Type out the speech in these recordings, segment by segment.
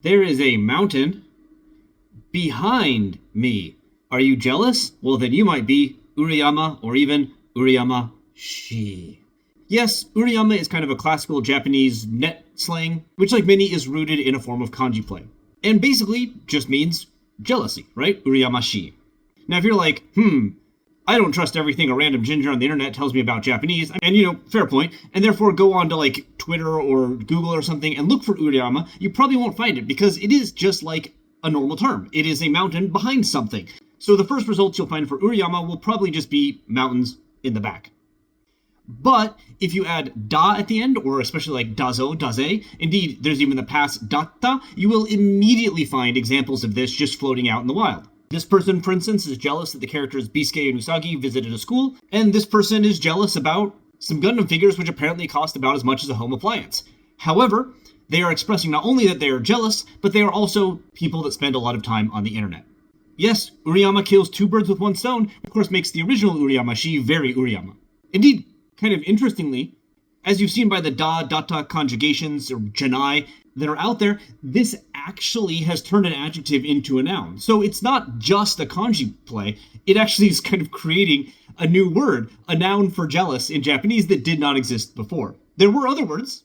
There is a mountain behind me. Are you jealous? Well, then you might be Urayama or even Urayama-shi. Yes, Urayama is kind of a classical Japanese net slang, which like many is rooted in a form of kanji play. And basically just means jealousy, right? Urayama-shi. Now if you're like, I don't trust everything a random ginger on the internet tells me about Japanese, and fair point, and therefore go on to like Twitter or Google or something and look for Urayama, you probably won't find it because it is just like a normal term. It is a mountain behind something. So the first results you'll find for Urayama will probably just be mountains in the back. But if you add da at the end, or especially like dazo, daze, indeed there's even the past datta, you will immediately find examples of this just floating out in the wild. This person, for instance, is jealous that the characters Bisuke and Usagi visited a school, and this person is jealous about some Gundam figures which apparently cost about as much as a home appliance. However, they are expressing not only that they are jealous, but they are also people that spend a lot of time on the internet. Yes, Urayama kills two birds with one stone, of course makes the original Urayama-shi very Urayama. Indeed, kind of interestingly, as you've seen by the da, datta conjugations, or janai, that are out there, this actually has turned an adjective into a noun. So it's not just a kanji play, it actually is kind of creating a new word, a noun for jealous in Japanese that did not exist before. There were other words,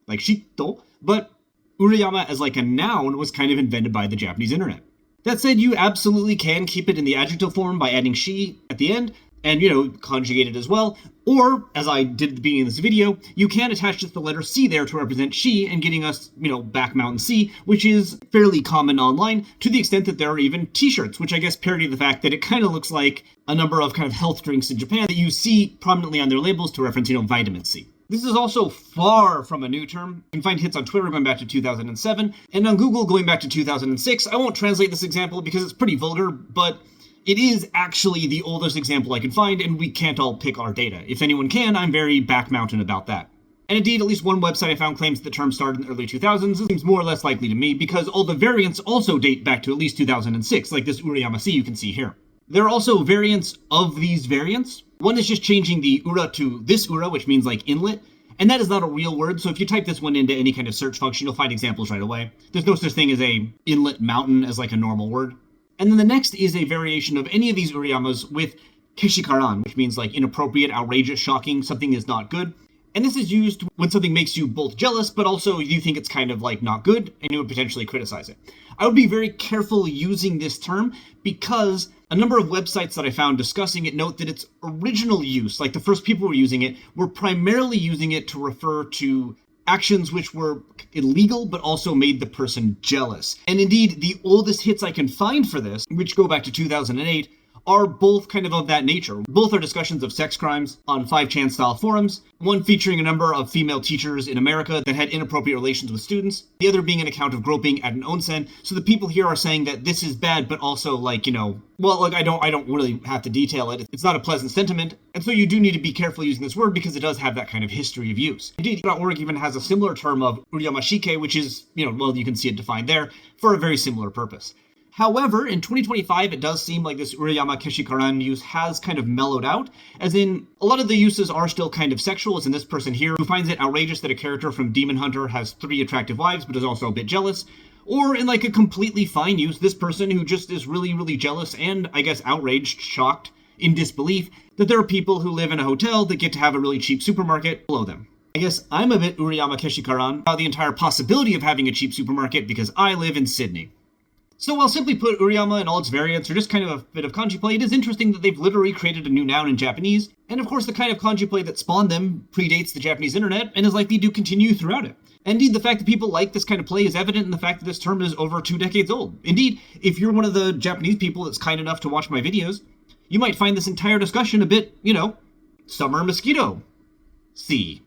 like shito, but Urayama as like a noun was kind of invented by the Japanese internet. That said, you absolutely can keep it in the adjective form by adding shi at the end, and, conjugate it as well. Or, as I did at the beginning of this video, you can attach just the letter C there to represent she and getting us, back mountain C, which is fairly common online to the extent that there are even t-shirts, which I guess parody the fact that it kind of looks like a number of kind of health drinks in Japan that you see prominently on their labels to reference, vitamin C. This is also far from a new term. You can find hits on Twitter going back to 2007, and on Google going back to 2006. I won't translate this example because it's pretty vulgar, but it is actually the oldest example I can find, and we can't all pick our data. If anyone can, I'm very back mountain about that. And indeed, at least one website I found claims the term started in the early 2000s. This seems more or less likely to me, because all the variants also date back to at least 2006, like this Urayama-shi you can see here. There are also variants of these variants. One is just changing the ura to this ura, which means like inlet, and that is not a real word, so if you type this one into any kind of search function, you'll find examples right away. There's no such thing as a inlet mountain as like a normal word. And then the next is a variation of any of these Urayamas with keshikaran, which means like inappropriate, outrageous, shocking, something is not good. And this is used when something makes you both jealous, but also you think it's kind of like not good, and you would potentially criticize it. I would be very careful using this term because a number of websites that I found discussing it note that its original use, like the first people who were using it, were primarily using it to refer to actions which were illegal, but also made the person jealous. And indeed, the oldest hits I can find for this, which go back to 2008, are both kind of that nature. Both are discussions of sex crimes on 5chan style forums, one featuring a number of female teachers in America that had inappropriate relations with students, the other being an account of groping at an onsen. So the people here are saying that this is bad, but also I don't really have to detail it. It's not a pleasant sentiment, and so you do need to be careful using this word because it does have that kind of history of use. Indeed, .org even has a similar term of Urayama-shike, which is, you can see it defined there, for a very similar purpose. However, in 2025, it does seem like this Urayama Keshikaran use has kind of mellowed out, as in, a lot of the uses are still kind of sexual, as in this person here, who finds it outrageous that a character from Demon Hunter has 3 attractive wives, but is also a bit jealous, or in like a completely fine use, this person who just is really, really jealous and, I guess, outraged, shocked, in disbelief, that there are people who live in a hotel that get to have a really cheap supermarket below them. I guess I'm a bit Urayama Keshikaran about the entire possibility of having a cheap supermarket because I live in Sydney. So while simply put, Urayama and all its variants are just kind of a bit of kanji play, it is interesting that they've literally created a new noun in Japanese, and of course the kind of kanji play that spawned them predates the Japanese internet and is likely to continue throughout it. Indeed, the fact that people like this kind of play is evident in the fact that this term is over 2 decades old. Indeed, if you're one of the Japanese people that's kind enough to watch my videos, you might find this entire discussion a bit, summer mosquito. See.